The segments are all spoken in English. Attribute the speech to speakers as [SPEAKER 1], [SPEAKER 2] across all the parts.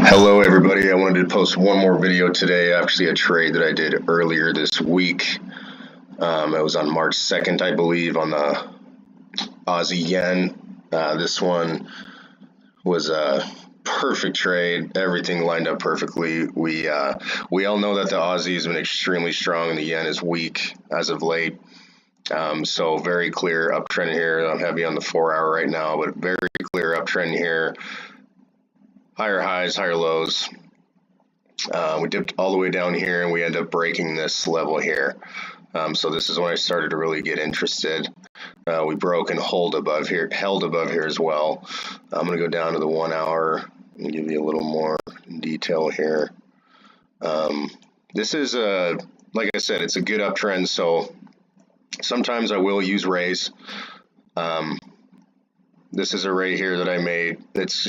[SPEAKER 1] Hello everybody, I wanted to post one more video today, actually a trade that I did earlier this week. It was on March 2nd, I believe, on the Aussie yen. This one was a perfect trade. Everything lined up perfectly. We all know that the Aussie has been extremely strong and the yen is weak as of late. So very clear uptrend here. I'm heavy on the 4-hour right now, but very clear uptrend here. Higher highs, higher lows. We dipped all the way down here and we end up breaking this level here. So this is when I started to really get interested. We broke and held above here as well. I'm going to go down to the 1 hour and give you a little more detail here. This is like I said, it's a good uptrend. So sometimes I will use rays. This is a ray here that I made. It's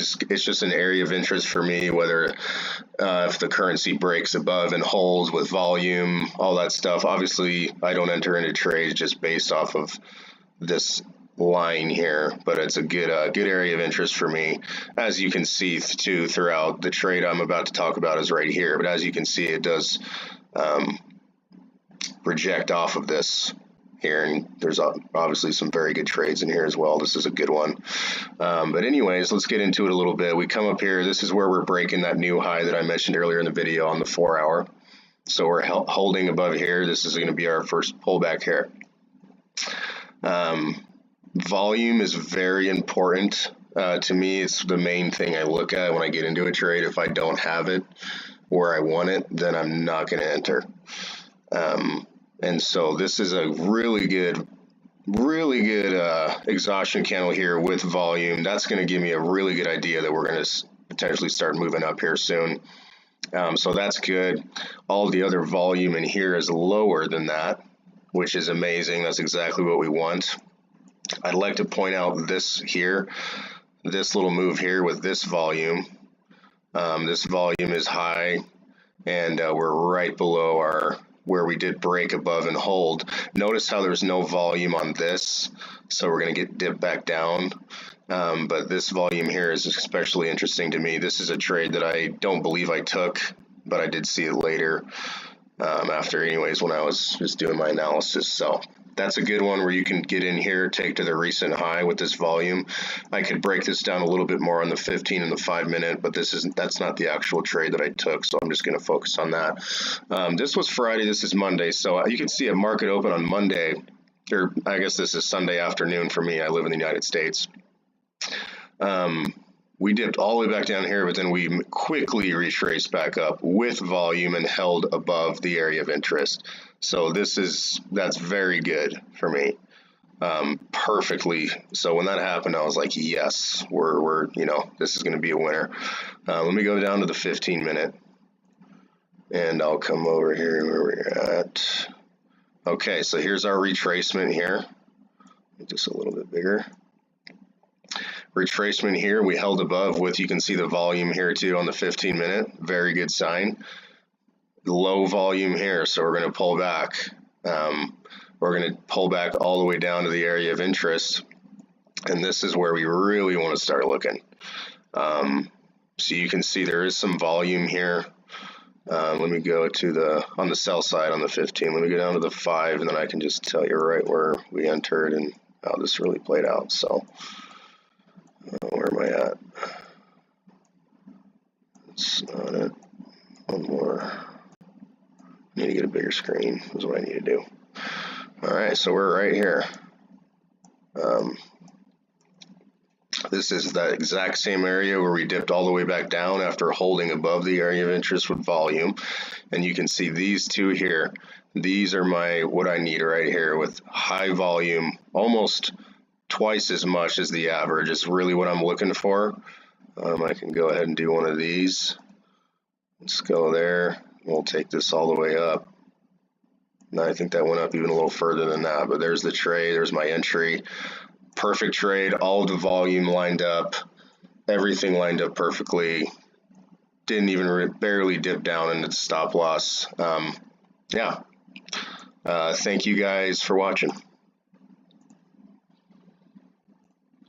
[SPEAKER 1] just an area of interest for me, whether if the currency breaks above and holds with volume, all that stuff. Obviously, I don't enter into trades just based off of this line here, but it's a good area of interest for me. As you can see too throughout the trade I'm about to talk about is right here, but as you can see, it does reject off of this here, and there's obviously some very good trades in here as well. This is a good one. But anyways, let's get into it a little bit. We come up here. This is where we're breaking that new high that I mentioned earlier in the video on the 4-hour. So we're holding above here. This is going to be our first pullback here. Volume is very important to me. It's the main thing I look at when I get into a trade. If I don't have it where I want it, then I'm not going to enter. And so this is a really good exhaustion candle here with volume. That's going to give me a really good idea that we're going to potentially start moving up here soon. So that's good. All the other volume in here is lower than that, which is amazing. That's exactly what we want. I'd like to point out this here, this little move here with this volume. This volume is high, and we're right below where we did break above and hold. Notice how there's no volume on this, so we're going to get dipped back down. But this volume here is especially interesting to me. This is a trade that I don't believe I took, but I did see it later after anyways when I was just doing my analysis. So that's a good one where you can get in here, take to the recent high with this volume. I could break this down a little bit more on the 15 and the 5-minute, but that's not the actual trade that I took, so I'm just going to focus on that. This was Friday, this is Monday, so you can see a market open on Monday, or I guess this is Sunday afternoon for me. I live in the United States. We dipped all the way back down here, but then we quickly retraced back up with volume and held above the area of interest. So that's very good for me. Perfectly. So when that happened, I was like, yes, we're this is going to be a winner. Let me go down to the 15-minute, and I'll come over here where we're at. Okay, so here's our retracement here. Just a little bit bigger. Retracement here, we held above with, you can see the volume here too on the 15-minute. Very good sign. Low volume here, so we're going to pull back. We're going to pull back all the way down to the area of interest, and this is where we really want to start looking. So you can see there is some volume here. Let me go to on the sell side on the 15. Let me go down to the 5, and then I can just tell you right where we entered and how this really played out. So where am I at? That's not it. One more. I need to get a bigger screen is what I need to do. All right, so we're right here. This is that exact same area where we dipped all the way back down after holding above the area of interest with volume. And you can see these two here. These are what I need right here with high volume, almost twice as much as the average is really what I'm looking for. I can go ahead and do one of these. Let's go there. We'll take this all the way up. And I think that went up even a little further than that, but there's the trade, there's my entry. Perfect trade, all of the volume lined up, everything lined up perfectly. Didn't even barely dip down into the stop loss. Yeah. Thank you guys for watching.